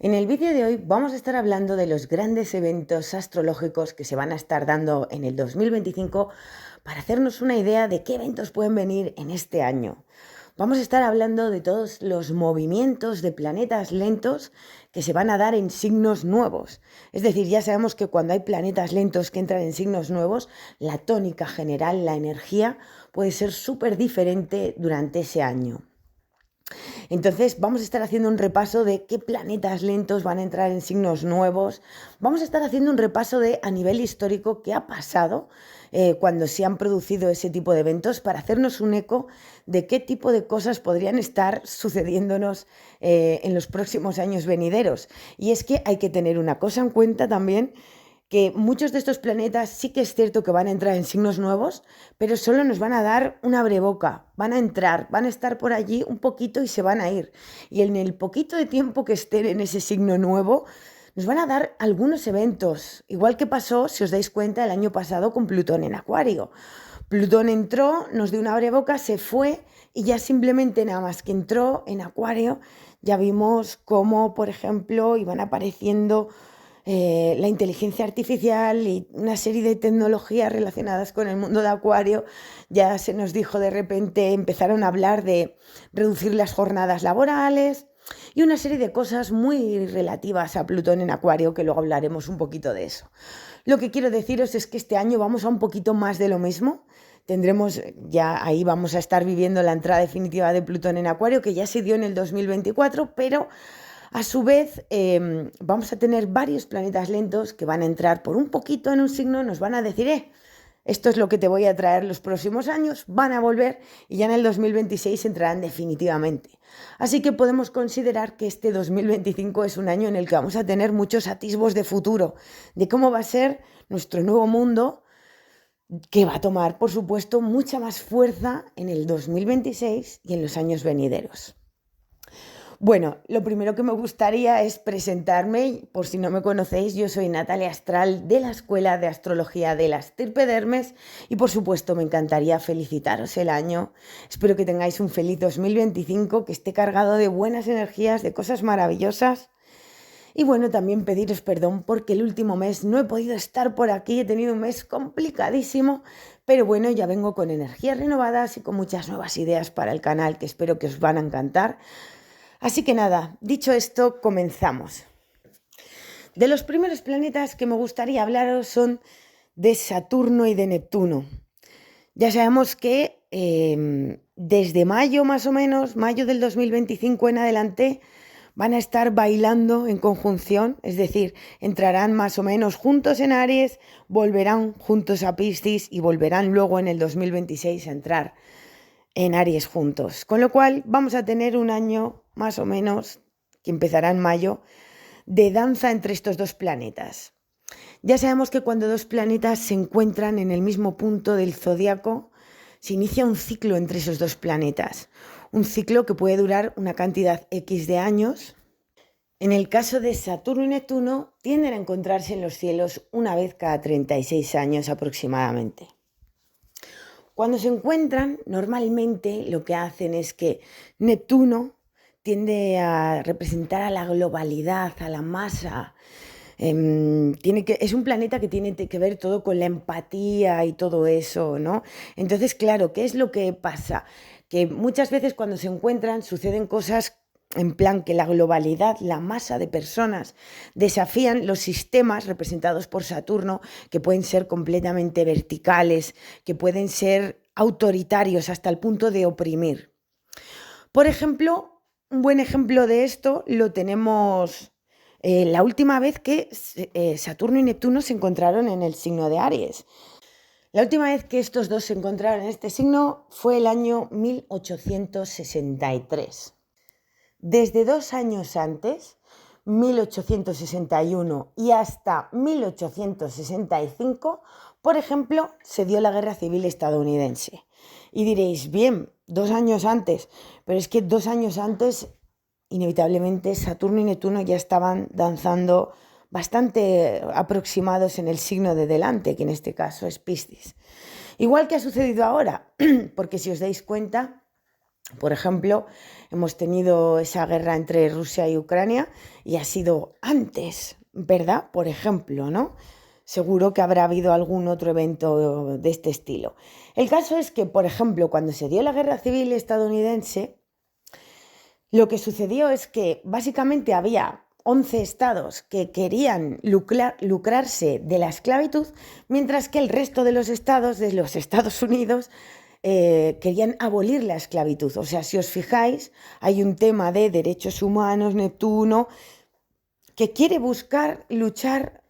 En el vídeo de hoy vamos a estar hablando de los grandes eventos astrológicos que se van a estar dando en el 2025 para hacernos una idea de qué eventos pueden venir en este año. Vamos a estar hablando de todos los movimientos de planetas lentos que se van a dar en signos nuevos. Es decir, ya sabemos que cuando hay planetas lentos que entran en signos nuevos, la tónica general, la energía, puede ser súper diferente durante ese año. Entonces vamos a estar haciendo un repaso de qué planetas lentos van a entrar en signos nuevos. Vamos a estar haciendo un repaso de a nivel histórico qué ha pasado cuando se han producido ese tipo de eventos para hacernos un eco de qué tipo de cosas podrían estar sucediéndonos en los próximos años venideros. Y es que hay que tener una cosa en cuenta también, que muchos de estos planetas sí que es cierto que van a entrar en signos nuevos, pero solo nos van a dar una abreboca, van a entrar, van a estar por allí un poquito y se van a ir. Y en el poquito de tiempo que estén en ese signo nuevo, nos van a dar algunos eventos, igual que pasó, si os dais cuenta, el año pasado con Plutón en Acuario. Plutón entró, nos dio una abreboca, se fue y ya simplemente nada más que entró en Acuario, ya vimos cómo, por ejemplo, iban apareciendo la inteligencia artificial y una serie de tecnologías relacionadas con el mundo de Acuario. Ya se nos dijo de repente, empezaron a hablar de reducir las jornadas laborales y una serie de cosas muy relativas a Plutón en Acuario, que luego hablaremos un poquito de eso. Lo que quiero deciros es que este año vamos a un poquito más de lo mismo. Tendremos, ya ahí vamos a estar viviendo la entrada definitiva de Plutón en Acuario, que ya se dio en el 2024, pero a su vez, vamos a tener varios planetas lentos que van a entrar por un poquito en un signo, nos van a decir, esto es lo que te voy a traer los próximos años, van a volver y ya en el 2026 entrarán definitivamente. Así que podemos considerar que este 2025 es un año en el que vamos a tener muchos atisbos de futuro, de cómo va a ser nuestro nuevo mundo, que va a tomar, por supuesto, mucha más fuerza en el 2026 y en los años venideros. Bueno, lo primero que me gustaría es presentarme. Por si no me conocéis, yo soy Natalia Astral de la Escuela de Astrología de la Estirpe de Hermes y por supuesto me encantaría felicitaros el año. Espero que tengáis un feliz 2025, que esté cargado de buenas energías, de cosas maravillosas. Y bueno, también pediros perdón porque el último mes no he podido estar por aquí, he tenido un mes complicadísimo, pero bueno, ya vengo con energías renovadas y con muchas nuevas ideas para el canal que espero que os van a encantar. Así que nada, dicho esto, comenzamos. De los primeros planetas que me gustaría hablaros son de Saturno y de Neptuno. Ya sabemos que desde mayo más o menos, mayo del 2025 en adelante, van a estar bailando en conjunción, es decir, entrarán más o menos juntos en Aries, volverán juntos a Piscis y volverán luego en el 2026 a entrar en Aries juntos. Con lo cual vamos a tener un año más o menos, que empezará en mayo, de danza entre estos dos planetas. Ya sabemos que cuando dos planetas se encuentran en el mismo punto del zodiaco, se inicia un ciclo entre esos dos planetas. Un ciclo que puede durar una cantidad X de años. En el caso de Saturno y Neptuno, tienden a encontrarse en los cielos una vez cada 36 años aproximadamente. Cuando se encuentran, normalmente lo que hacen es que Neptuno tiende a representar a la globalidad, a la masa. Es un planeta que tiene que ver todo con la empatía y todo eso, ¿no? Entonces, claro, ¿qué es lo que pasa? Que muchas veces cuando se encuentran suceden cosas en plan que la globalidad, la masa de personas desafían los sistemas representados por Saturno, que pueden ser completamente verticales, que pueden ser autoritarios hasta el punto de oprimir. Por ejemplo, un buen ejemplo de esto lo tenemos la última vez que Saturno y Neptuno se encontraron en el signo de Aries. La última vez que estos dos se encontraron en este signo fue el año 1863. Desde 2 años antes, 1861 y hasta 1865, por ejemplo, se dio la Guerra Civil estadounidense. Y diréis, bien, 2 años antes, pero es que 2 años antes, inevitablemente, Saturno y Neptuno ya estaban danzando bastante aproximados en el signo de delante, que en este caso es Piscis. Igual que ha sucedido ahora, porque si os dais cuenta, Por ejemplo, hemos tenido esa guerra entre Rusia y Ucrania y ha sido antes, ¿verdad? Por ejemplo, ¿no? Seguro que habrá habido algún otro evento de este estilo. El caso es que, por ejemplo, cuando se dio la guerra civil estadounidense, lo que sucedió es que básicamente había 11 estados que querían lucrarse de la esclavitud, mientras que el resto de los estados, de los Estados Unidos, querían abolir la esclavitud. O sea, si os fijáis, hay un tema de derechos humanos, Neptuno, que quiere buscar luchar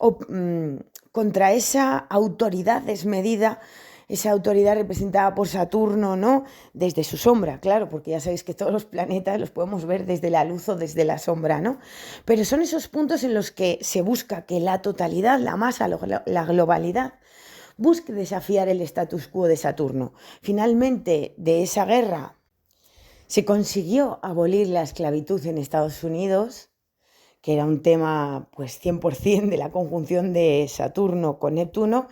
contra esa autoridad desmedida, esa autoridad representada por Saturno, ¿no? Desde su sombra, claro, porque ya sabéis que todos los planetas los podemos ver desde la luz o desde la sombra, ¿no? Pero son esos puntos en los que se busca que la totalidad, la masa, la globalidad, busque desafiar el status quo de Saturno. Finalmente, de esa guerra se consiguió abolir la esclavitud en Estados Unidos, que era un tema pues 100% de la conjunción de Saturno con Neptuno,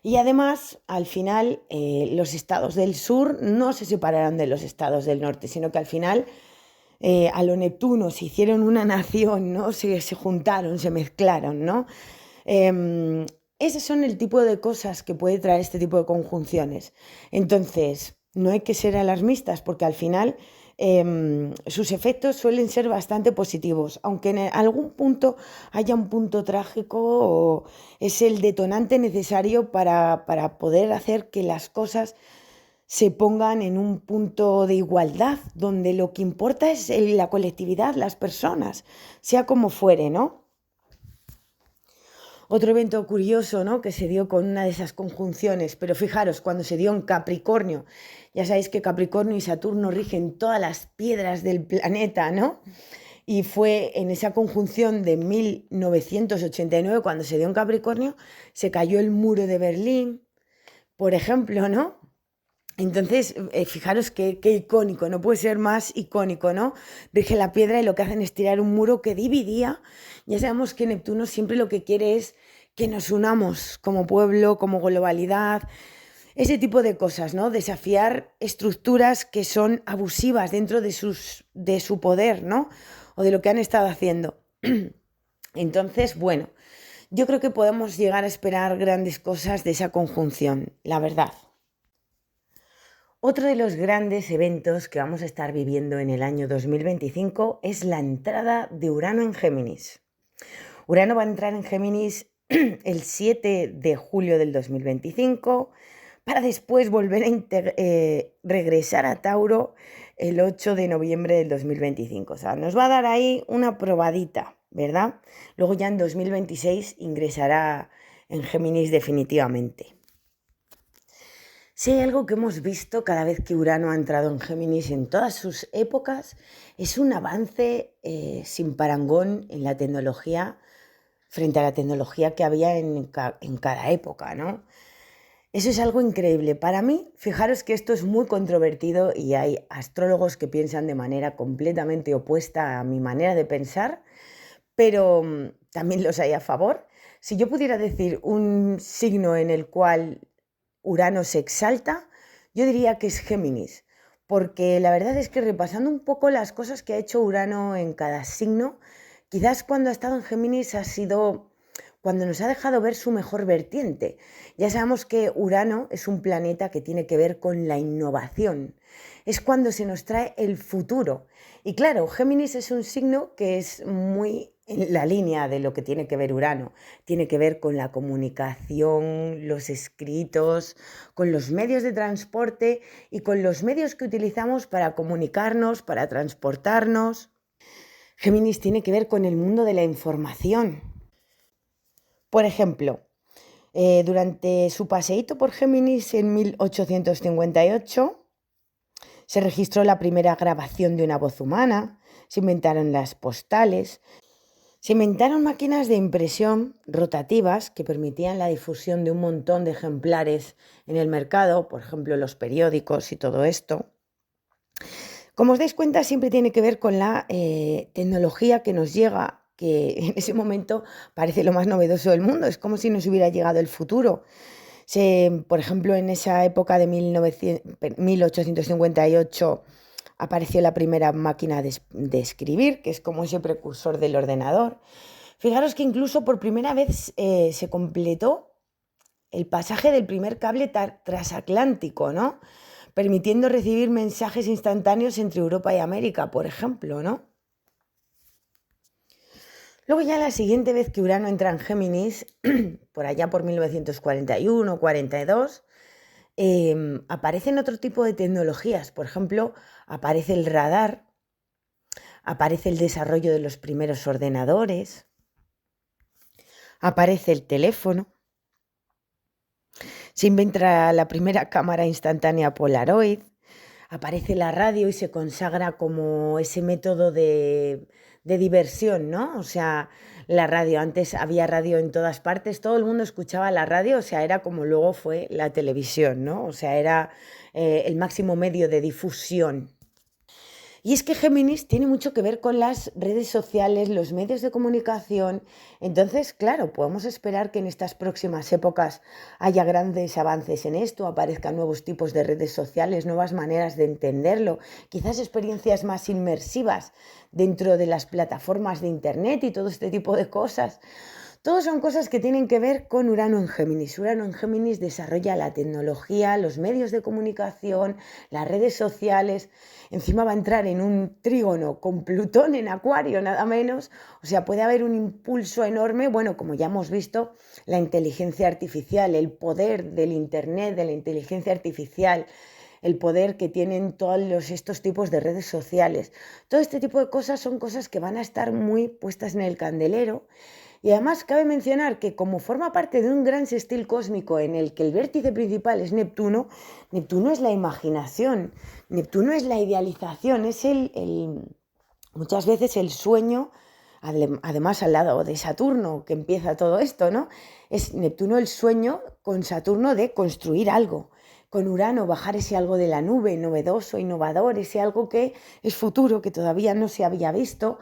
y además al final los estados del sur no se separaron de los estados del norte, sino que al final a lo Neptuno se hicieron una nación, ¿no? Se juntaron, se mezclaron, ¿no? Esos son el tipo de cosas que puede traer este tipo de conjunciones. Entonces, no hay que ser alarmistas porque al final sus efectos suelen ser bastante positivos, aunque en algún punto haya un punto trágico o es el detonante necesario para poder hacer que las cosas se pongan en un punto de igualdad, donde lo que importa es la colectividad, las personas, sea como fuere, ¿no? Otro evento curioso, ¿no? Que se dio con una de esas conjunciones, pero fijaros, cuando se dio en Capricornio, ya sabéis que Capricornio y Saturno rigen todas las piedras del planeta, ¿no? Y fue en esa conjunción de 1989, cuando se dio en Capricornio, se cayó el muro de Berlín, por ejemplo, ¿no? Entonces, fijaros qué icónico, no puede ser más icónico, ¿no? Rige la piedra y lo que hacen es tirar un muro que dividía. Ya sabemos que Neptuno siempre lo que quiere es que nos unamos como pueblo, como globalidad, ese tipo de cosas, ¿no? Desafiar estructuras que son abusivas dentro de su poder, ¿no? O de lo que han estado haciendo. Entonces, bueno, yo creo que podemos llegar a esperar grandes cosas de esa conjunción, la verdad. Otro de los grandes eventos que vamos a estar viviendo en el año 2025 es la entrada de Urano en Géminis. Urano va a entrar en Géminis el 7 de julio del 2025 para después volver a regresar a Tauro el 8 de noviembre del 2025. O sea, nos va a dar ahí una probadita, ¿verdad? Luego ya en 2026 ingresará en Géminis definitivamente. Si hay algo que hemos visto cada vez que Urano ha entrado en Géminis en todas sus épocas, es un avance sin parangón en la tecnología frente a la tecnología que había en cada época, ¿no? Eso es algo increíble. Para mí, fijaros que esto es muy controvertido y hay astrólogos que piensan de manera completamente opuesta a mi manera de pensar, pero también los hay a favor. Si yo pudiera decir un signo en el cual Urano se exalta, yo diría que es Géminis, porque la verdad es que repasando un poco las cosas que ha hecho Urano en cada signo, quizás cuando ha estado en Géminis ha sido cuando nos ha dejado ver su mejor vertiente. Ya sabemos que Urano es un planeta que tiene que ver con la innovación, es cuando se nos trae el futuro. Y claro, Géminis es un signo que es muy en la línea de lo que tiene que ver Urano. Tiene que ver con la comunicación, los escritos, con los medios de transporte y con los medios que utilizamos para comunicarnos, para transportarnos. Géminis tiene que ver con el mundo de la información. Por ejemplo, durante su paseíto por Géminis en 1858, se registró la primera grabación de una voz humana, se inventaron las postales, se inventaron máquinas de impresión rotativas que permitían la difusión de un montón de ejemplares en el mercado, por ejemplo, los periódicos y todo esto. Como os dais cuenta, siempre tiene que ver con la tecnología que nos llega, que en ese momento parece lo más novedoso del mundo, es como si nos hubiera llegado el futuro. Por ejemplo, en esa época de 1858 apareció la primera máquina de escribir, que es como ese precursor del ordenador. Fijaros que incluso por primera vez se completó el pasaje del primer cable transatlántico, ¿no? Permitiendo recibir mensajes instantáneos entre Europa y América, por ejemplo, ¿no? Luego ya la siguiente vez que Urano entra en Géminis, por allá por 1941-42, aparecen otro tipo de tecnologías. Por ejemplo, aparece el radar, aparece el desarrollo de los primeros ordenadores, aparece el teléfono, se inventa la primera cámara instantánea Polaroid, aparece la radio y se consagra como ese método de diversión, ¿no? O sea, la radio, antes había radio en todas partes, todo el mundo escuchaba la radio, o sea, era como luego fue la televisión, ¿no? O sea, era el máximo medio de difusión. Y es que Géminis tiene mucho que ver con las redes sociales, los medios de comunicación. Entonces, claro, podemos esperar que en estas próximas épocas haya grandes avances en esto, aparezcan nuevos tipos de redes sociales, nuevas maneras de entenderlo, quizás experiencias más inmersivas dentro de las plataformas de Internet y todo este tipo de cosas. Todos son cosas que tienen que ver con Urano en Géminis. Urano en Géminis desarrolla la tecnología, los medios de comunicación, las redes sociales. Encima va a entrar en un trígono con Plutón en Acuario, nada menos. O sea, puede haber un impulso enorme. Bueno, como ya hemos visto, la inteligencia artificial, el poder del Internet, de la inteligencia artificial, el poder que tienen todos estos tipos de redes sociales. Todo este tipo de cosas son cosas que van a estar muy puestas en el candelero. Y además cabe mencionar que como forma parte de un gran sextil cósmico en el que el vértice principal es Neptuno, Neptuno es la imaginación, Neptuno es la idealización, es muchas veces el sueño, además al lado de Saturno, que empieza todo esto, ¿no? Es Neptuno el sueño con Saturno de construir algo. Con Urano bajar ese algo de la nube, novedoso, innovador, ese algo que es futuro, que todavía no se había visto,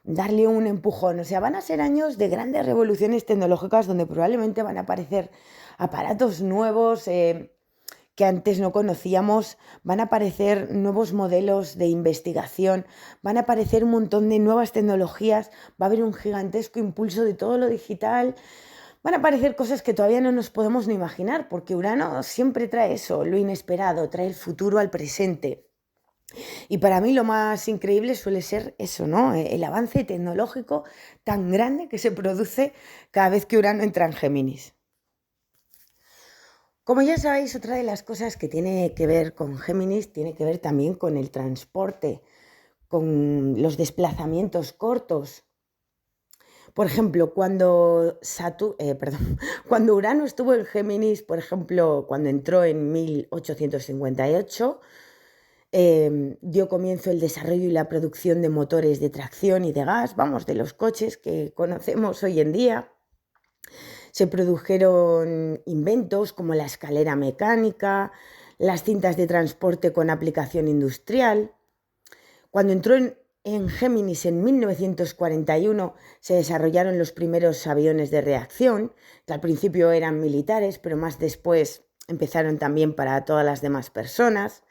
darle un empujón. O sea, van a ser años de grandes revoluciones tecnológicas donde probablemente van a aparecer aparatos nuevos que antes no conocíamos, van a aparecer nuevos modelos de investigación, van a aparecer un montón de nuevas tecnologías, va a haber un gigantesco impulso de todo lo digital. Van a aparecer cosas que todavía no nos podemos ni imaginar, porque Urano siempre trae eso, lo inesperado, trae el futuro al presente. Y para mí lo más increíble suele ser eso, ¿no? El avance tecnológico tan grande que se produce cada vez que Urano entra en Géminis. Como ya sabéis, otra de las cosas que tiene que ver con Géminis tiene que ver también con el transporte, con los desplazamientos cortos. Por ejemplo, cuando Urano estuvo en Géminis, por ejemplo, cuando entró en 1858, dio comienzo el desarrollo y la producción de motores de tracción y de gas, vamos, de los coches que conocemos hoy en día. Se produjeron inventos como la escalera mecánica, las cintas de transporte con aplicación industrial. Cuando entró en Géminis en 1941 se desarrollaron los primeros aviones de reacción, que al principio eran militares, pero más después empezaron también para todas las demás personas.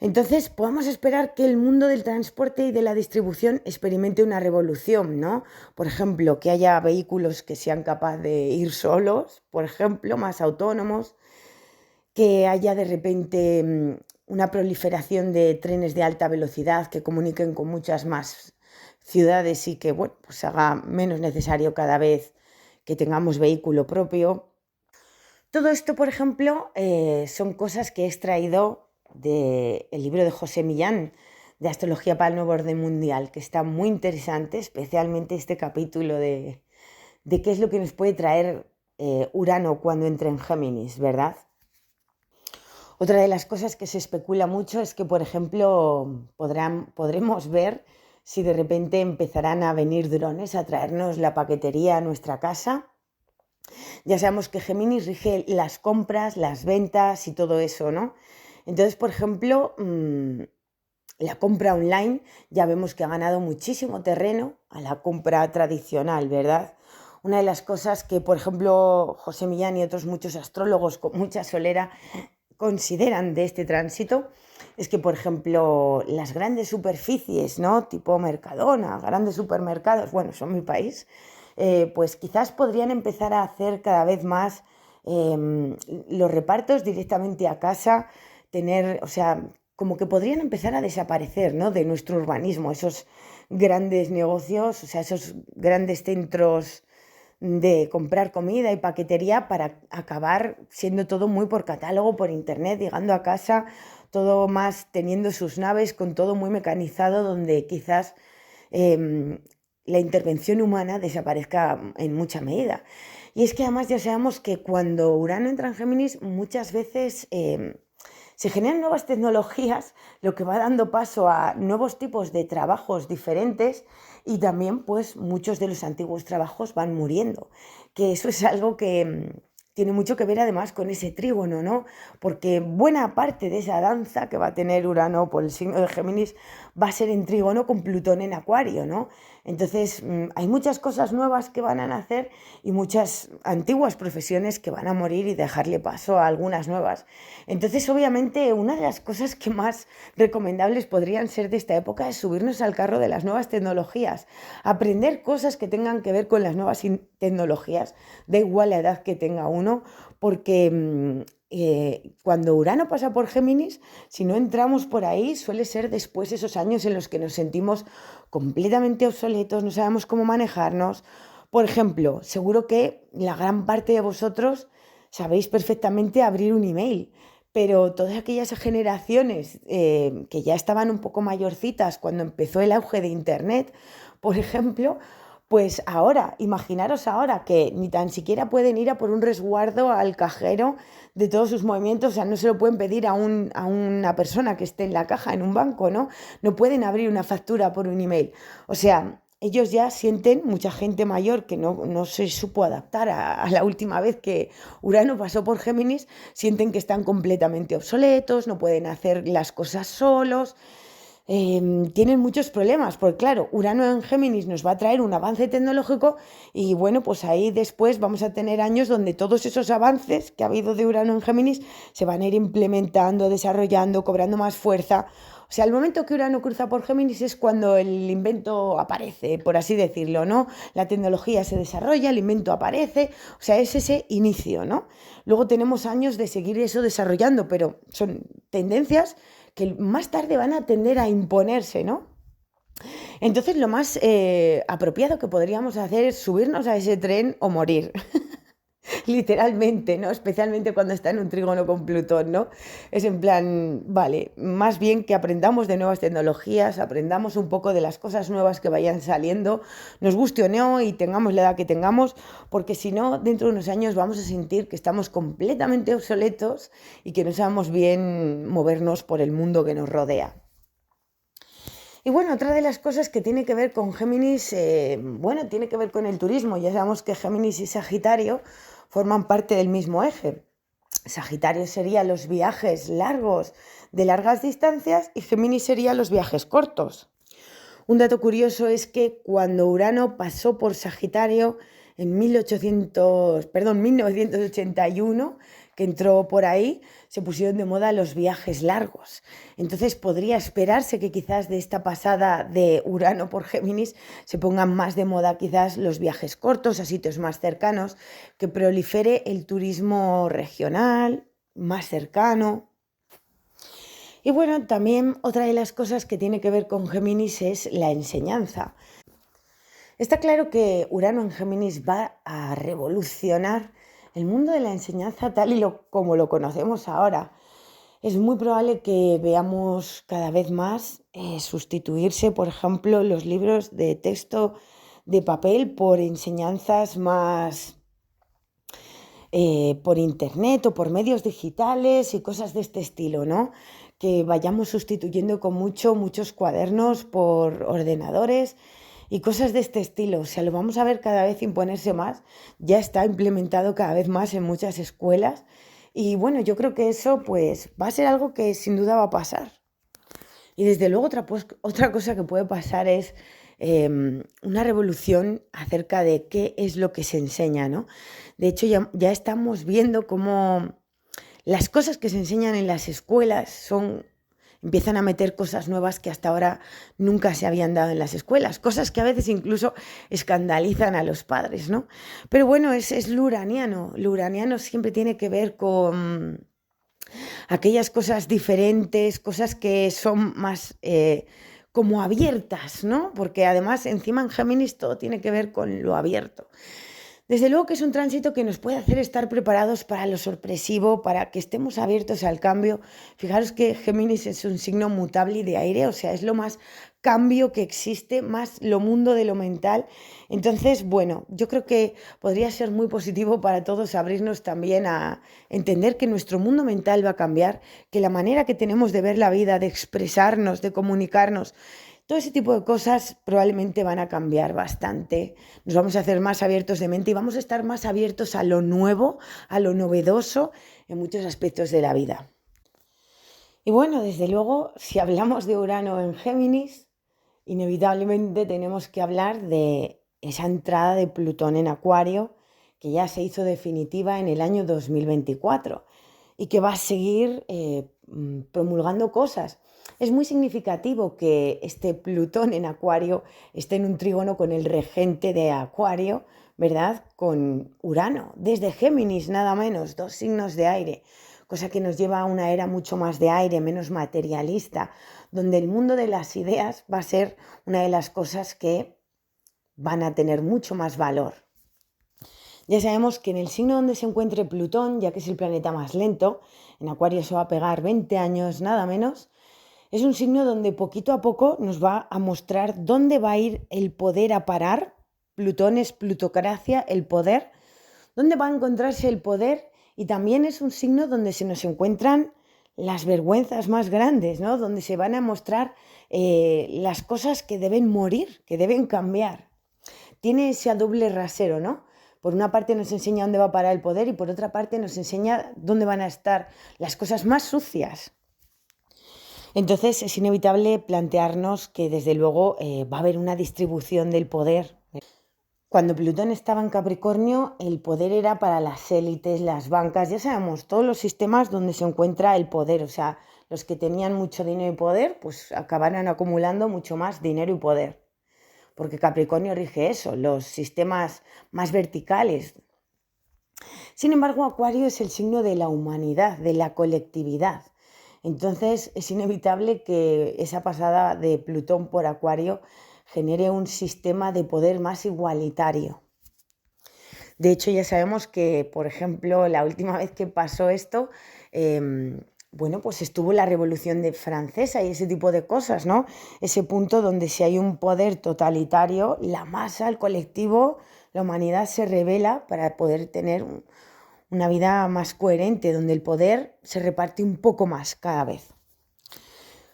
Entonces, podemos esperar que el mundo del transporte y de la distribución experimente una revolución, ¿no? Por ejemplo, que haya vehículos que sean capaces de ir solos, por ejemplo, más autónomos, que haya de repente una proliferación de trenes de alta velocidad que comuniquen con muchas más ciudades y que, bueno, pues haga menos necesario cada vez que tengamos vehículo propio. Todo esto, por ejemplo, son cosas que he extraído del libro de José Millán, de Astrología para el Nuevo Orden Mundial, que está muy interesante, especialmente este capítulo de qué es lo que nos puede traer Urano cuando entre en Géminis, ¿verdad? Otra de las cosas que se especula mucho es que, por ejemplo, podremos ver si de repente empezarán a venir drones a traernos la paquetería a nuestra casa. Ya sabemos que Géminis rige las compras, las ventas y todo eso, ¿no? Entonces, por ejemplo, la compra online ya vemos que ha ganado muchísimo terreno a la compra tradicional, ¿verdad? Una de las cosas que, por ejemplo, José Millán y otros muchos astrólogos con mucha solera consideran de este tránsito es que, por ejemplo, las grandes superficies, ¿no? Tipo Mercadona, grandes supermercados, bueno, son mi país, pues quizás podrían empezar a hacer cada vez más los repartos directamente a casa, tener, o sea, como que podrían empezar a desaparecer, ¿no? De nuestro urbanismo, esos grandes negocios, o sea, esos grandes centros de comprar comida y paquetería para acabar siendo todo muy por catálogo, por internet, llegando a casa, todo más teniendo sus naves, con todo muy mecanizado, donde quizás la intervención humana desaparezca en mucha medida. Y es que además ya sabemos que cuando Urano entra en Géminis, muchas veces se generan nuevas tecnologías, lo que va dando paso a nuevos tipos de trabajos diferentes y también pues muchos de los antiguos trabajos van muriendo, que eso es algo que tiene mucho que ver además con ese trígono, ¿no? Porque buena parte de esa danza que va a tener Urano por el signo de Géminis va a ser en trígono con Plutón en Acuario, ¿no? Entonces hay muchas cosas nuevas que van a nacer y muchas antiguas profesiones que van a morir y dejarle paso a algunas nuevas. Entonces, obviamente, una de las cosas que más recomendables podrían ser de esta época es subirnos al carro de las nuevas tecnologías, aprender cosas que tengan que ver con las nuevas tecnologías, da igual la edad que tenga uno, porque cuando Urano pasa por Géminis, si no entramos por ahí, suele ser después esos años en los que nos sentimos completamente obsoletos, no sabemos cómo manejarnos. Por ejemplo, seguro que la gran parte de vosotros sabéis perfectamente abrir un email, pero todas aquellas generaciones que ya estaban un poco mayorcitas cuando empezó el auge de Internet, por ejemplo, pues ahora, imaginaros ahora que ni tan siquiera pueden ir a por un resguardo al cajero de todos sus movimientos, o sea, no se lo pueden pedir a una persona que esté en la caja, en un banco, ¿no? No pueden abrir una factura por un email. O sea, ellos ya sienten, mucha gente mayor que no se supo adaptar a la última vez que Urano pasó por Géminis, sienten que están completamente obsoletos, no pueden hacer las cosas solos. Tienen muchos problemas, porque claro, Urano en Géminis nos va a traer un avance tecnológico y bueno, pues ahí después vamos a tener años donde todos esos avances que ha habido de Urano en Géminis se van a ir implementando, desarrollando, cobrando más fuerza. O sea, el momento que Urano cruza por Géminis es cuando el invento aparece, por así decirlo, ¿no? La tecnología se desarrolla, el invento aparece, o sea, es ese inicio, ¿no? Luego tenemos años de seguir eso desarrollando, pero son tendencias que más tarde van a tender a imponerse, ¿no? Entonces lo más apropiado que podríamos hacer es subirnos a ese tren o morir. Literalmente, ¿no? Especialmente cuando está en un trígono con Plutón, ¿no? Es en plan, vale, más bien que aprendamos de nuevas tecnologías, aprendamos un poco de las cosas nuevas que vayan saliendo, nos guste o no y tengamos la edad que tengamos, porque si no, dentro de unos años vamos a sentir que estamos completamente obsoletos y que no sabemos bien movernos por el mundo que nos rodea. Y bueno, otra de las cosas que tiene que ver con Géminis, bueno, tiene que ver con el turismo. Ya sabemos que Géminis y Sagitario forman parte del mismo eje. Sagitario sería los viajes largos de largas distancias y Géminis sería los viajes cortos. Un dato curioso es que cuando Urano pasó por Sagitario en 1981, que entró por ahí, se pusieron de moda los viajes largos. Entonces podría esperarse que quizás de esta pasada de Urano por Géminis se pongan más de moda quizás los viajes cortos a sitios más cercanos, que prolifere el turismo regional, más cercano. Y bueno, también otra de las cosas que tiene que ver con Géminis es la enseñanza. Está claro que Urano en Géminis va a revolucionar el mundo de la enseñanza tal y como lo conocemos ahora. Es muy probable que veamos cada vez más sustituirse, por ejemplo, los libros de texto de papel por enseñanzas más por internet o por medios digitales y cosas de este estilo, ¿no? Que vayamos sustituyendo con muchos cuadernos por ordenadores y cosas de este estilo. O sea, lo vamos a ver cada vez imponerse más. Ya está implementado cada vez más en muchas escuelas. Y bueno, yo creo que eso pues va a ser algo que sin duda va a pasar. Y desde luego otra cosa que puede pasar es una revolución acerca de qué es lo que se enseña, ¿no? De hecho, ya estamos viendo cómo las cosas que se enseñan en las escuelas empiezan a meter cosas nuevas que hasta ahora nunca se habían dado en las escuelas, cosas que a veces incluso escandalizan a los padres, ¿no? Pero bueno, es lo uraniano. Lo uraniano siempre tiene que ver con aquellas cosas diferentes, cosas que son más como abiertas, ¿no? Porque además encima en Géminis todo tiene que ver con lo abierto. Desde luego que es un tránsito que nos puede hacer estar preparados para lo sorpresivo, para que estemos abiertos al cambio. Fijaros que Géminis es un signo mutable y de aire, o sea, es lo más cambio que existe, más lo mundo de lo mental. Entonces, bueno, yo creo que podría ser muy positivo para todos abrirnos también a entender que nuestro mundo mental va a cambiar, que la manera que tenemos de ver la vida, de expresarnos, de comunicarnos, todo ese tipo de cosas probablemente van a cambiar bastante. Nos vamos a hacer más abiertos de mente y vamos a estar más abiertos a lo nuevo, a lo novedoso en muchos aspectos de la vida. Y bueno, desde luego, si hablamos de Urano en Géminis, inevitablemente tenemos que hablar de esa entrada de Plutón en Acuario, que ya se hizo definitiva en el año 2024 y que va a seguir promulgando cosas. Es muy significativo que este Plutón en Acuario esté en un trígono con el regente de Acuario, ¿verdad? Con Urano, desde Géminis nada menos, 2 signos de aire, cosa que nos lleva a una era mucho más de aire, menos materialista, donde el mundo de las ideas va a ser una de las cosas que van a tener mucho más valor. Ya sabemos que en el signo donde se encuentre Plutón, ya que es el planeta más lento, en Acuario se va a pegar 20 años nada menos, es un signo donde poquito a poco nos va a mostrar dónde va a ir el poder a parar. Plutón es plutocracia, el poder. ¿Dónde va a encontrarse el poder? Y también es un signo donde se nos encuentran las vergüenzas más grandes, ¿no? Donde se van a mostrar las cosas que deben morir, que deben cambiar. Tiene ese doble rasero, ¿no? Por una parte nos enseña dónde va a parar el poder y por otra parte nos enseña dónde van a estar las cosas más sucias. Entonces es inevitable plantearnos que desde luego va a haber una distribución del poder. Cuando Plutón estaba en Capricornio, el poder era para las élites, las bancas, ya sabemos, todos los sistemas donde se encuentra el poder. O sea, los que tenían mucho dinero y poder, pues acabaron acumulando mucho más dinero y poder. Porque Capricornio rige eso, los sistemas más verticales. Sin embargo, Acuario es el signo de la humanidad, de la colectividad. Entonces es inevitable que esa pasada de Plutón por Acuario genere un sistema de poder más igualitario. De hecho, ya sabemos que, por ejemplo, la última vez que pasó esto, pues estuvo la Revolución Francesa y ese tipo de cosas, ¿no? Ese punto donde si hay un poder totalitario, la masa, el colectivo, la humanidad se rebela para poder tener una vida más coherente, donde el poder se reparte un poco más cada vez.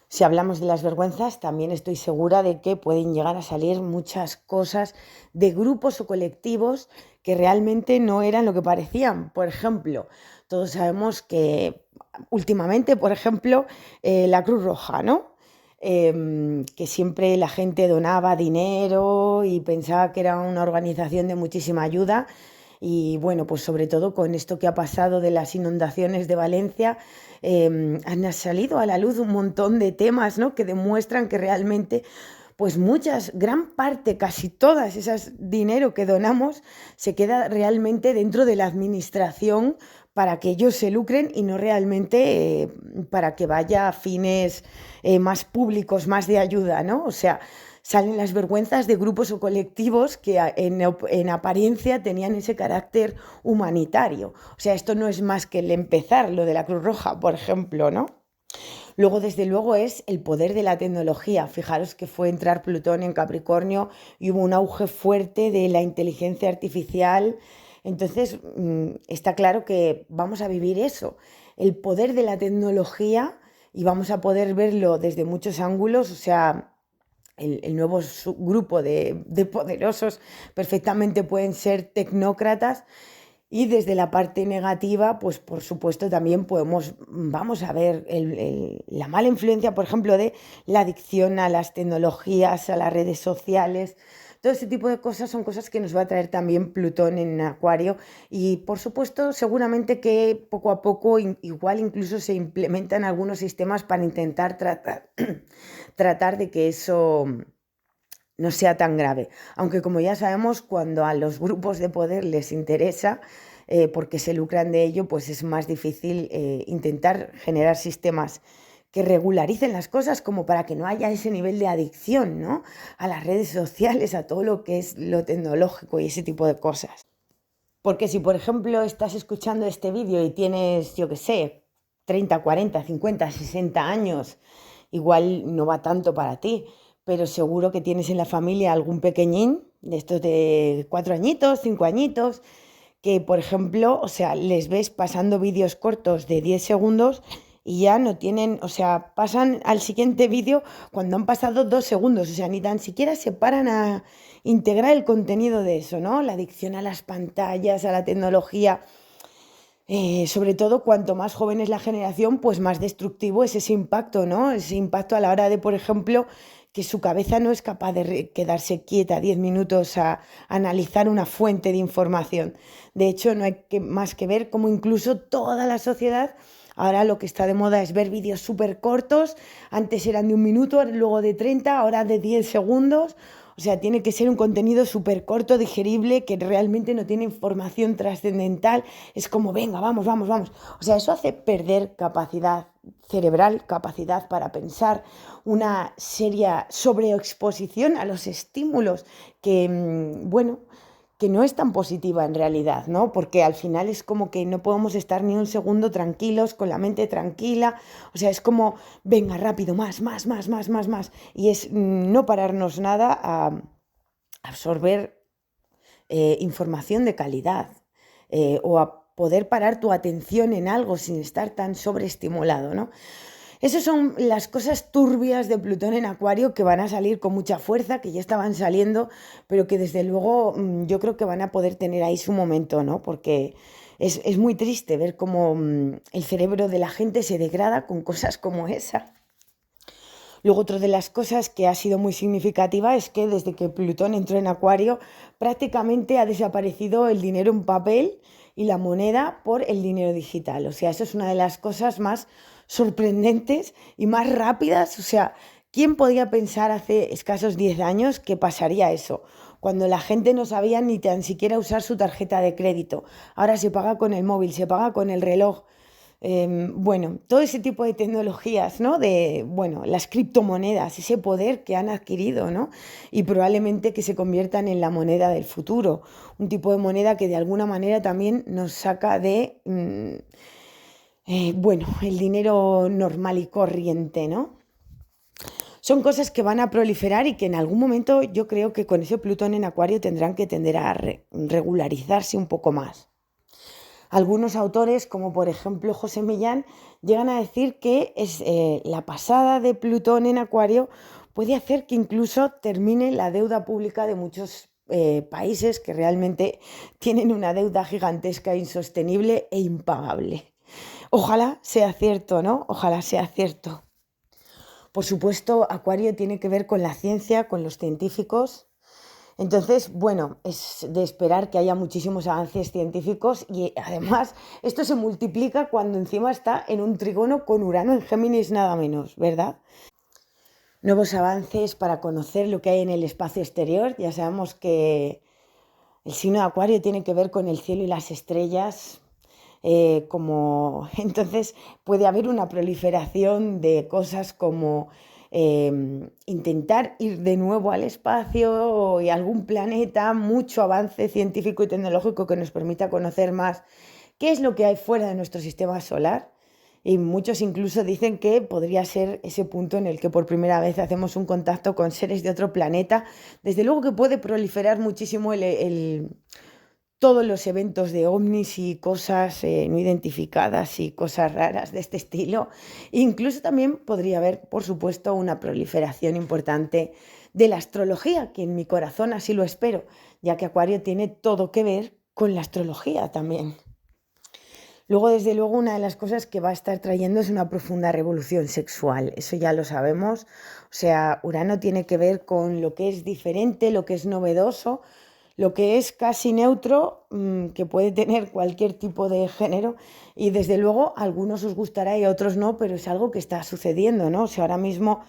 Si hablamos de las vergüenzas, también estoy segura de que pueden llegar a salir muchas cosas de grupos o colectivos que realmente no eran lo que parecían. Por ejemplo, todos sabemos que últimamente, por ejemplo, la Cruz Roja, ¿no? Que siempre la gente donaba dinero y pensaba que era una organización de muchísima ayuda. Y bueno, pues sobre todo con esto que ha pasado de las inundaciones de Valencia, han salido a la luz un montón de temas, ¿no? Que demuestran que realmente, pues gran parte, casi todas esas dinero que donamos se queda realmente dentro de la administración para que ellos se lucren y no realmente para que vaya a fines más públicos, más de ayuda, ¿no? O sea, salen las vergüenzas de grupos o colectivos que en apariencia tenían ese carácter humanitario. O sea, esto no es más que el empezar, lo de la Cruz Roja, por ejemplo, ¿no? Luego, desde luego, es el poder de la tecnología. Fijaros que fue entrar Plutón en Capricornio y hubo un auge fuerte de la inteligencia artificial. Entonces, está claro que vamos a vivir eso, el poder de la tecnología, y vamos a poder verlo desde muchos ángulos. O sea, el nuevo grupo de poderosos perfectamente pueden ser tecnócratas, y desde la parte negativa, pues por supuesto también vamos a ver la mala influencia, por ejemplo, de la adicción a las tecnologías, a las redes sociales. Todo ese tipo de cosas son cosas que nos va a traer también Plutón en Acuario y por supuesto seguramente que poco a poco igual incluso se implementan algunos sistemas para intentar tratar de que eso no sea tan grave. Aunque como ya sabemos, cuando a los grupos de poder les interesa, porque se lucran de ello, pues es más difícil intentar generar sistemas que regularicen las cosas como para que no haya ese nivel de adicción, ¿no? A las redes sociales, a todo lo que es lo tecnológico y ese tipo de cosas. Porque si, por ejemplo, estás escuchando este vídeo y tienes, yo qué sé, 30, 40, 50, 60 años, igual no va tanto para ti, pero seguro que tienes en la familia algún pequeñín de estos de 4 añitos, 5 añitos, que, por ejemplo, o sea, les ves pasando vídeos cortos de 10 segundos y ya no tienen, o sea, pasan al siguiente vídeo cuando han pasado 2 segundos, o sea, ni tan siquiera se paran a integrar el contenido de eso, ¿no? La adicción a las pantallas, a la tecnología. Sobre todo, cuanto más joven es la generación, pues más destructivo es ese impacto, ¿no? Ese impacto a la hora de, por ejemplo, que su cabeza no es capaz de quedarse quieta 10 minutos a analizar una fuente de información. De hecho, no hay más que ver cómo incluso toda la sociedad, ahora lo que está de moda es ver vídeos súper cortos, antes eran de 1 minuto, luego de 30, ahora de 10 segundos. O sea, tiene que ser un contenido súper corto, digerible, que realmente no tiene información trascendental. Es como, venga, vamos, vamos, vamos. O sea, eso hace perder capacidad cerebral, capacidad para pensar, una seria sobreexposición a los estímulos que, bueno, que no es tan positiva en realidad, ¿no? Porque al final es como que no podemos estar ni un segundo tranquilos, con la mente tranquila, o sea, es como, venga, rápido, más, más, más, más, más, más, y es no pararnos nada a absorber información de calidad o a poder parar tu atención en algo sin estar tan sobreestimulado, ¿no? Esas son las cosas turbias de Plutón en Acuario que van a salir con mucha fuerza, que ya estaban saliendo, pero que desde luego yo creo que van a poder tener ahí su momento, ¿no? Porque es muy triste ver cómo el cerebro de la gente se degrada con cosas como esa. Luego, otra de las cosas que ha sido muy significativa es que desde que Plutón entró en Acuario, prácticamente ha desaparecido el dinero en papel y la moneda por el dinero digital. O sea, eso es una de las cosas más sorprendentes y más rápidas. O sea, ¿quién podía pensar hace escasos 10 años que pasaría eso? Cuando la gente no sabía ni tan siquiera usar su tarjeta de crédito. Ahora se paga con el móvil, se paga con el reloj. Bueno, todo ese tipo de tecnologías, ¿no? De, bueno, las criptomonedas, ese poder que han adquirido, ¿no? Y probablemente que se conviertan en la moneda del futuro, un tipo de moneda que de alguna manera también nos saca de, bueno, el dinero normal y corriente, ¿no? Son cosas que van a proliferar y que en algún momento yo creo que con ese Plutón en Acuario tendrán que tender a regularizarse un poco más. Algunos autores, como por ejemplo José Millán, llegan a decir que la pasada de Plutón en Acuario puede hacer que incluso termine la deuda pública de muchos países que realmente tienen una deuda gigantesca, insostenible e impagable. Ojalá sea cierto, ¿no? Ojalá sea cierto. Por supuesto, Acuario tiene que ver con la ciencia, con los científicos. Entonces, bueno, es de esperar que haya muchísimos avances científicos y además esto se multiplica cuando encima está en un trígono con Urano en Géminis nada menos, ¿verdad? Nuevos avances para conocer lo que hay en el espacio exterior. Ya sabemos que el signo de Acuario tiene que ver con el cielo y las estrellas. Entonces puede haber una proliferación de cosas como intentar ir de nuevo al espacio y a algún planeta, mucho avance científico y tecnológico que nos permita conocer más qué es lo que hay fuera de nuestro sistema solar. Y muchos incluso dicen que podría ser ese punto en el que por primera vez hacemos un contacto con seres de otro planeta. Desde luego que puede proliferar muchísimo todos los eventos de ovnis y cosas no identificadas y cosas raras de este estilo. Incluso también podría haber, por supuesto, una proliferación importante de la astrología, que en mi corazón así lo espero, ya que Acuario tiene todo que ver con la astrología también. Luego, desde luego, una de las cosas que va a estar trayendo es una profunda revolución sexual. Eso ya lo sabemos. O sea, Urano tiene que ver con lo que es diferente, lo que es novedoso, lo que es casi neutro, que puede tener cualquier tipo de género. Y desde luego, a algunos os gustará y a otros no, pero es algo que está sucediendo, ¿no? O sea, ahora mismo,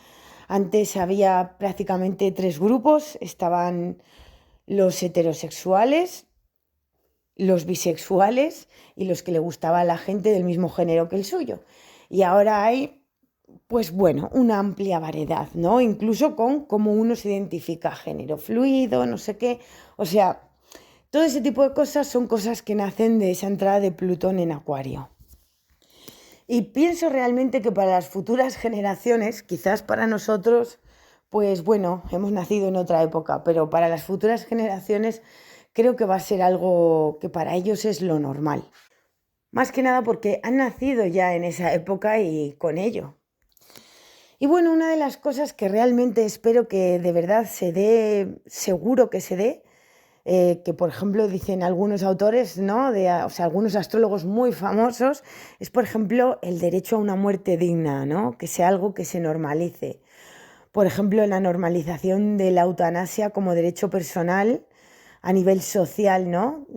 antes había prácticamente tres grupos. Estaban los heterosexuales, los bisexuales y los que le gustaba a la gente del mismo género que el suyo. Y ahora hay, pues bueno, una amplia variedad, ¿no? Incluso con cómo uno se identifica, género fluido, no sé qué. O sea, todo ese tipo de cosas son cosas que nacen de esa entrada de Plutón en Acuario. Y pienso realmente que para las futuras generaciones, quizás para nosotros, pues bueno, hemos nacido en otra época, pero para las futuras generaciones creo que va a ser algo que para ellos es lo normal. Más que nada porque han nacido ya en esa época y con ello. Y bueno, una de las cosas que realmente espero que de verdad se dé, seguro que se dé, que por ejemplo dicen algunos autores, ¿no? O sea, algunos astrólogos muy famosos, es por ejemplo el derecho a una muerte digna, ¿no? Que sea algo que se normalice. Por ejemplo, la normalización de la eutanasia como derecho personal a nivel social, ¿no?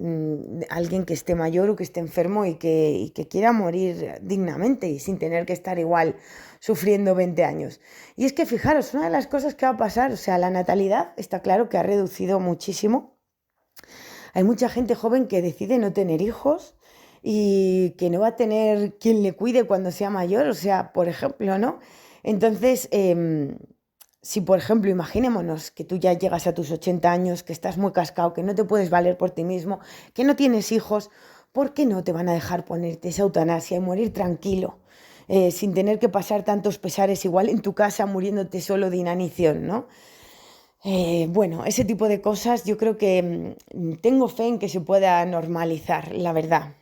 Alguien que esté mayor o que esté enfermo y que quiera morir dignamente y sin tener que estar igual sufriendo 20 años. Y es que fijaros, una de las cosas que va a pasar, o sea, la natalidad está claro que ha reducido muchísimo. Hay mucha gente joven que decide no tener hijos y que no va a tener quien le cuide cuando sea mayor, o sea, por ejemplo, ¿no? Entonces, si por ejemplo, imaginémonos que tú ya llegas a tus 80 años, que estás muy cascado, que no te puedes valer por ti mismo, que no tienes hijos, ¿por qué no te van a dejar ponerte esa eutanasia y morir tranquilo? Sin tener que pasar tantos pesares igual en tu casa muriéndote solo de inanición, ¿no? Bueno, ese tipo de cosas yo creo que tengo fe en que se pueda normalizar, la verdad.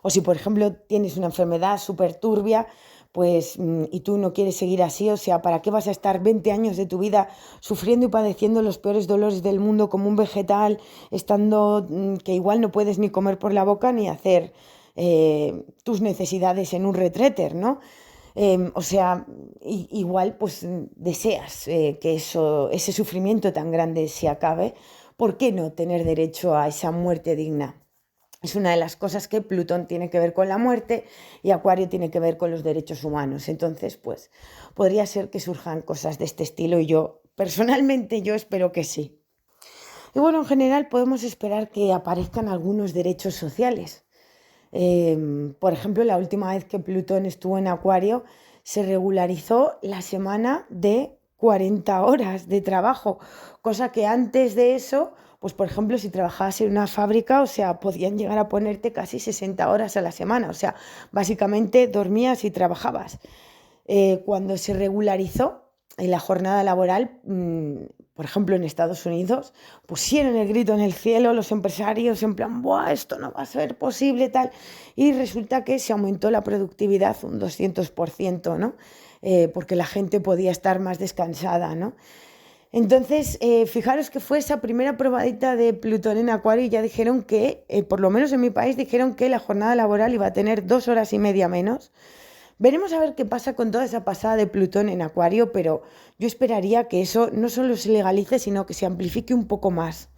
O si, por ejemplo, tienes una enfermedad súper turbia, pues, y tú no quieres seguir así, o sea, ¿para qué vas a estar 20 años de tu vida sufriendo y padeciendo los peores dolores del mundo como un vegetal, estando que igual no puedes ni comer por la boca ni hacer tus necesidades en un retreter, ¿no? O sea, igual pues deseas que ese sufrimiento tan grande se acabe. ¿Por qué no tener derecho a esa muerte digna? Es una de las cosas que Plutón tiene que ver con la muerte y Acuario tiene que ver con los derechos humanos. Entonces, pues podría ser que surjan cosas de este estilo y yo, personalmente, yo espero que sí. Y bueno, en general podemos esperar que aparezcan algunos derechos sociales. Por ejemplo, la última vez que Plutón estuvo en Acuario se regularizó la semana de 40 horas de trabajo, cosa que antes de eso, pues por ejemplo, si trabajabas en una fábrica, o sea, podían llegar a ponerte casi 60 horas a la semana, o sea, básicamente dormías y trabajabas. Cuando se regularizó en la jornada laboral, por ejemplo en Estados Unidos, pusieron el grito en el cielo los empresarios en plan, ¡buah, esto no va a ser posible, tal! Y resulta que se aumentó la productividad un 200%, ¿no? Porque la gente podía estar más descansada, ¿no? Entonces, fijaros que fue esa primera probadita de Plutón en Acuario y ya dijeron que, por lo menos en mi país, dijeron que la jornada laboral iba a tener 2 horas y media menos. Veremos a ver qué pasa con toda esa pasada de Plutón en Acuario, pero yo esperaría que eso no solo se legalice, sino que se amplifique un poco más.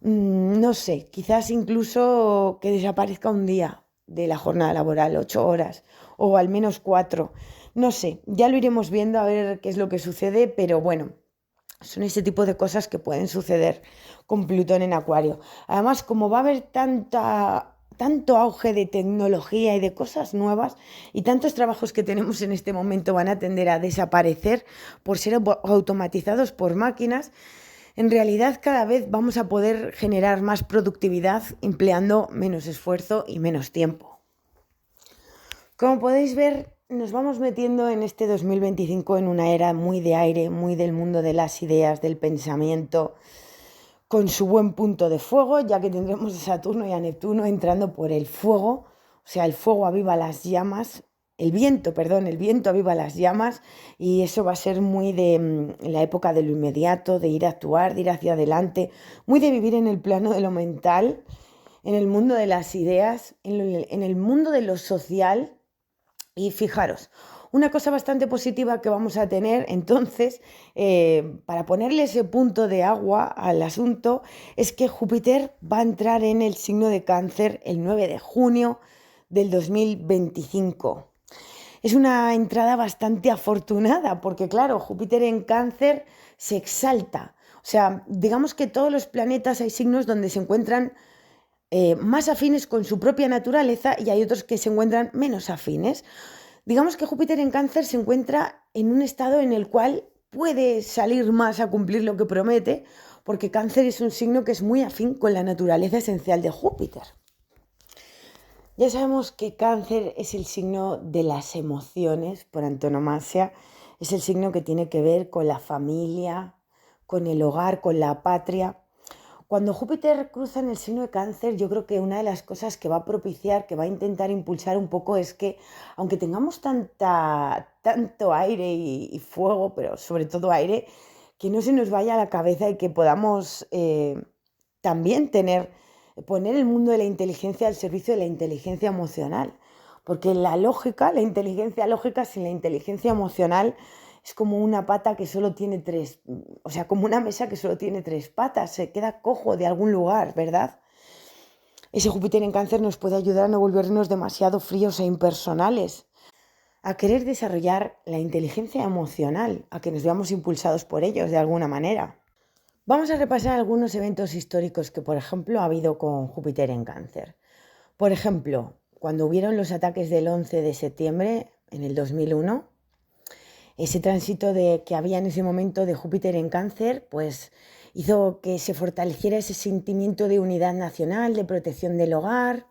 No sé, quizás incluso que desaparezca un día de la jornada laboral, 8 horas, o al menos 4. No sé, ya lo iremos viendo a ver qué es lo que sucede, pero bueno, son ese tipo de cosas que pueden suceder con Plutón en Acuario. Además, como va a haber tanto auge de tecnología y de cosas nuevas y tantos trabajos que tenemos en este momento van a tender a desaparecer por ser automatizados por máquinas, en realidad cada vez vamos a poder generar más productividad empleando menos esfuerzo y menos tiempo. Como podéis ver, nos vamos metiendo en este 2025 en una era muy de aire, muy del mundo de las ideas, del pensamiento, con su buen punto de fuego, ya que tendremos a Saturno y a Neptuno entrando por el fuego, o sea, el fuego aviva las llamas, el viento aviva las llamas y eso va a ser muy de la época de lo inmediato, de ir a actuar, de ir hacia adelante, muy de vivir en el plano de lo mental. en el mundo de las ideas, en el mundo de lo social. Y fijaros, una cosa bastante positiva que vamos a tener entonces, para ponerle ese punto de agua al asunto, es que Júpiter va a entrar en el signo de Cáncer el 9 de junio del 2025. Es una entrada bastante afortunada porque, claro, Júpiter en Cáncer se exalta. O sea, digamos que todos los planetas hay signos donde se encuentran más afines con su propia naturaleza y hay otros que se encuentran menos afines. Digamos que Júpiter en Cáncer se encuentra en un estado en el cual puede salir más a cumplir lo que promete, porque Cáncer es un signo que es muy afín con la naturaleza esencial de Júpiter. Ya sabemos que Cáncer es el signo de las emociones por antonomasia, es el signo que tiene que ver con la familia, con el hogar, con la patria. Cuando Júpiter cruza en el signo de Cáncer, yo creo que una de las cosas que va a propiciar, que va a intentar impulsar un poco es que, aunque tengamos tanto aire y fuego, pero sobre todo aire, que no se nos vaya a la cabeza y que podamos también poner el mundo de la inteligencia al servicio de la inteligencia emocional. Porque la inteligencia lógica sin la inteligencia emocional es como una pata que solo tiene tres, o sea, como una mesa que solo tiene tres patas, se queda cojo de algún lugar, ¿verdad? Ese Júpiter en Cáncer nos puede ayudar a no volvernos demasiado fríos e impersonales, a querer desarrollar la inteligencia emocional, a que nos veamos impulsados por ellos de alguna manera. Vamos a repasar algunos eventos históricos que, por ejemplo, ha habido con Júpiter en Cáncer. Por ejemplo, cuando hubieron los ataques del 11 de septiembre en el 2001, ese tránsito que había en ese momento de Júpiter en Cáncer, pues hizo que se fortaleciera ese sentimiento de unidad nacional, de protección del hogar.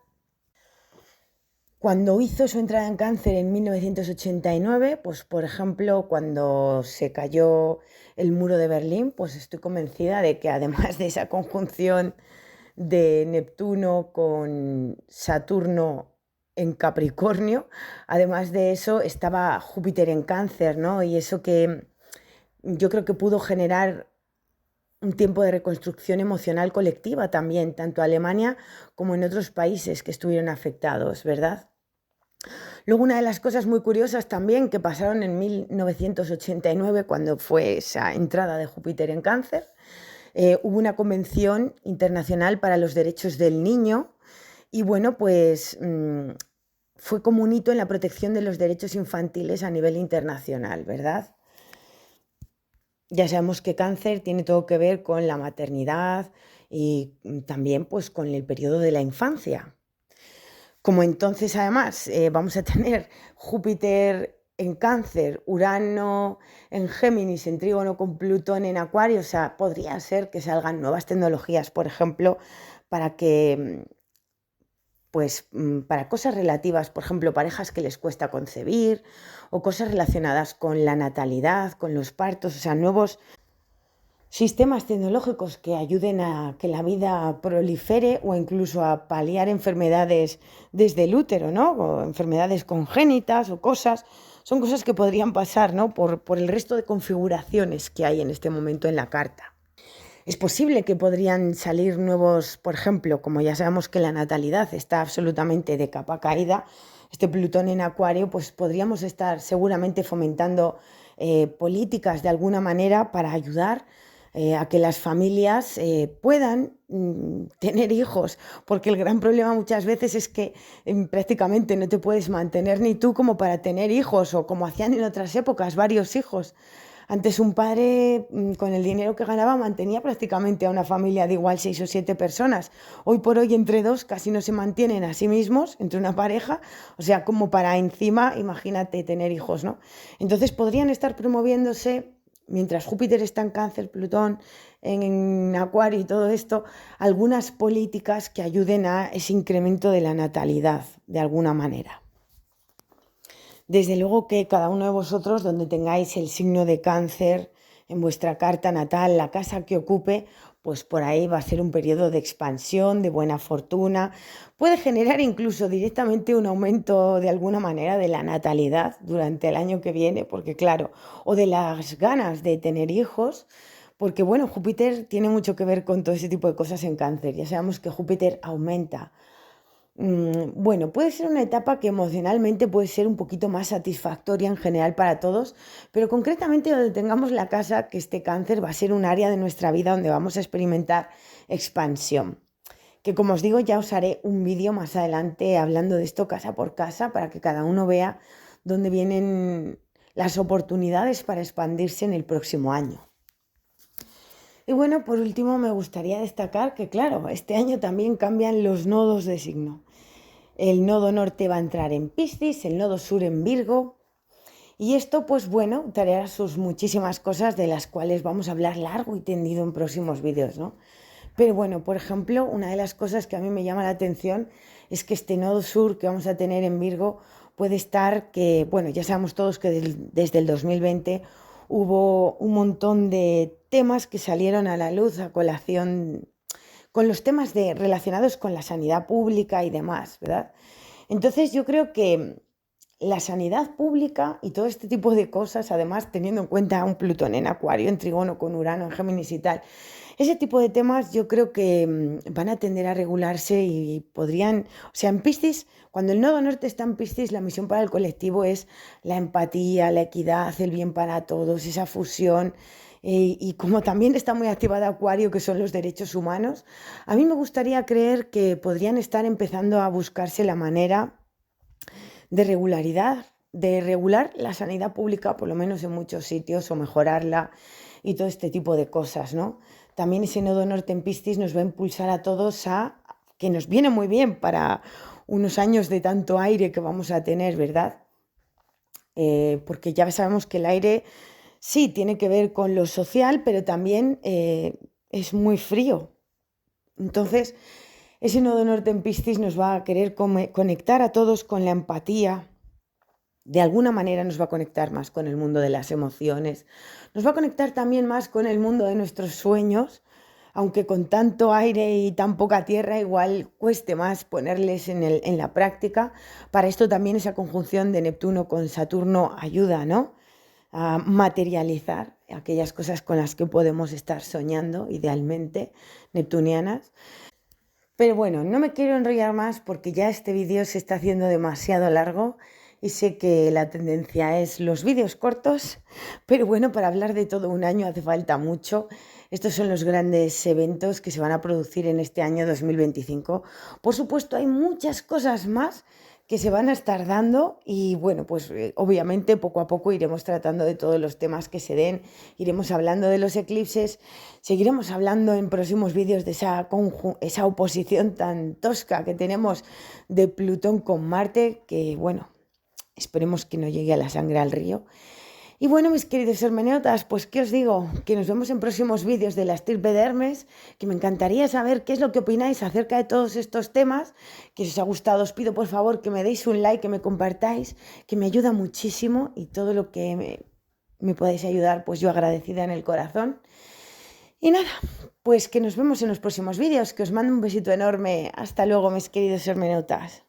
Cuando hizo su entrada en Cáncer en 1989, pues por ejemplo, cuando se cayó el muro de Berlín, pues estoy convencida de que además de esa conjunción de Neptuno con Saturno en Capricornio, además de eso estaba Júpiter en Cáncer, ¿no? Y eso que yo creo que pudo generar un tiempo de reconstrucción emocional colectiva también, tanto en Alemania como en otros países que estuvieron afectados, ¿verdad? Luego, una de las cosas muy curiosas también que pasaron en 1989, cuando fue esa entrada de Júpiter en Cáncer, hubo una convención internacional para los derechos del niño y bueno, pues fue como un hito en la protección de los derechos infantiles a nivel internacional, ¿verdad? Ya sabemos que Cáncer tiene todo que ver con la maternidad y también pues con el periodo de la infancia. Como entonces además vamos a tener Júpiter en Cáncer, Urano en Géminis, en trígono con Plutón en Acuario, o sea, podría ser que salgan nuevas tecnologías, por ejemplo, para que, pues, para cosas relativas, por ejemplo, parejas que les cuesta concebir o cosas relacionadas con la natalidad, con los partos, o sea, nuevos sistemas tecnológicos que ayuden a que la vida prolifere o incluso a paliar enfermedades desde el útero, ¿no? O enfermedades congénitas o cosas, son cosas que podrían pasar, ¿no? Por el resto de configuraciones que hay en este momento en la carta. Es posible que podrían salir nuevos, por ejemplo, como ya sabemos que la natalidad está absolutamente de capa caída, este Plutón en Acuario, pues podríamos estar seguramente fomentando políticas de alguna manera para ayudar a que las familias puedan tener hijos, porque el gran problema muchas veces es que prácticamente no te puedes mantener ni tú como para tener hijos o como hacían en otras épocas, varios hijos. Antes un padre con el dinero que ganaba mantenía prácticamente a una familia de igual 6 o 7 personas. Hoy por hoy entre dos casi no se mantienen a sí mismos, entre una pareja, o sea, como para encima, imagínate tener hijos, ¿no? Entonces podrían estar promoviéndose, mientras Júpiter está en Cáncer, Plutón en Acuario y todo esto, algunas políticas que ayuden a ese incremento de la natalidad, de alguna manera. Desde luego que cada uno de vosotros, donde tengáis el signo de Cáncer en vuestra carta natal, la casa que ocupe, pues por ahí va a ser un periodo de expansión, de buena fortuna. Puede generar incluso directamente un aumento de alguna manera de la natalidad durante el año que viene, porque claro, o de las ganas de tener hijos, porque bueno, Júpiter tiene mucho que ver con todo ese tipo de cosas en Cáncer. Ya sabemos que Júpiter aumenta. Bueno, puede ser una etapa que emocionalmente puede ser un poquito más satisfactoria en general para todos, pero concretamente donde tengamos la casa, que este Cáncer va a ser un área de nuestra vida donde vamos a experimentar expansión. Que como os digo, ya os haré un vídeo más adelante hablando de esto casa por casa para que cada uno vea dónde vienen las oportunidades para expandirse en el próximo año. Y bueno, por último me gustaría destacar que claro, este año también cambian los nodos de signo. El nodo norte va a entrar en Piscis, el nodo sur en Virgo. Y esto, pues bueno, traerá sus muchísimas cosas de las cuales vamos a hablar largo y tendido en próximos vídeos, ¿no? Pero bueno, por ejemplo, una de las cosas que a mí me llama la atención es que este nodo sur que vamos a tener en Virgo puede estar que, bueno, ya sabemos todos que desde el 2020 hubo un montón de temas que salieron a la luz a colación con los temas relacionados con la sanidad pública y demás, ¿verdad? Entonces yo creo que la sanidad pública y todo este tipo de cosas, además teniendo en cuenta un Plutón en Acuario, en Trígono con Urano, en Géminis y tal, ese tipo de temas yo creo que van a tender a regularse y podrían, o sea, en Piscis, cuando el nodo norte está en Piscis, la misión para el colectivo es la empatía, la equidad, el bien para todos, esa fusión. Y como también está muy activada Acuario, que son los derechos humanos, a mí me gustaría creer que podrían estar empezando a buscarse la manera de regularidad, de regular la sanidad pública, por lo menos en muchos sitios, o mejorarla y todo este tipo de cosas, ¿no? También ese nodo norte en Piscis nos va a impulsar a todos a, que nos viene muy bien para unos años de tanto aire que vamos a tener, ¿verdad? Porque ya sabemos que el aire sí tiene que ver con lo social, pero también es muy frío. Entonces, ese nodo norte en Piscis nos va a querer conectar a todos con la empatía. De alguna manera nos va a conectar más con el mundo de las emociones. Nos va a conectar también más con el mundo de nuestros sueños, aunque con tanto aire y tan poca tierra igual cueste más ponerles en la práctica. Para esto también esa conjunción de Neptuno con Saturno ayuda, ¿no?, a materializar aquellas cosas con las que podemos estar soñando, idealmente, neptunianas. Pero bueno, no me quiero enrollar más porque ya este vídeo se está haciendo demasiado largo y sé que la tendencia es los vídeos cortos, pero bueno, para hablar de todo un año hace falta mucho. Estos son los grandes eventos que se van a producir en este año 2025. Por supuesto, hay muchas cosas más que se van a estar dando y bueno, pues obviamente poco a poco iremos tratando de todos los temas que se den, iremos hablando de los eclipses, seguiremos hablando en próximos vídeos de esa oposición tan tosca que tenemos de Plutón con Marte, que bueno, esperemos que no llegue a la sangre al río. Y bueno, mis queridos hermeneutas, pues ¿qué os digo? Que nos vemos en próximos vídeos de la estirpe de Hermes, que me encantaría saber qué es lo que opináis acerca de todos estos temas, que si os ha gustado os pido por favor que me deis un like, que me compartáis, que me ayuda muchísimo y todo lo que me podáis ayudar, pues yo agradecida en el corazón. Y nada, pues que nos vemos en los próximos vídeos, que os mando un besito enorme. Hasta luego, mis queridos hermeneutas.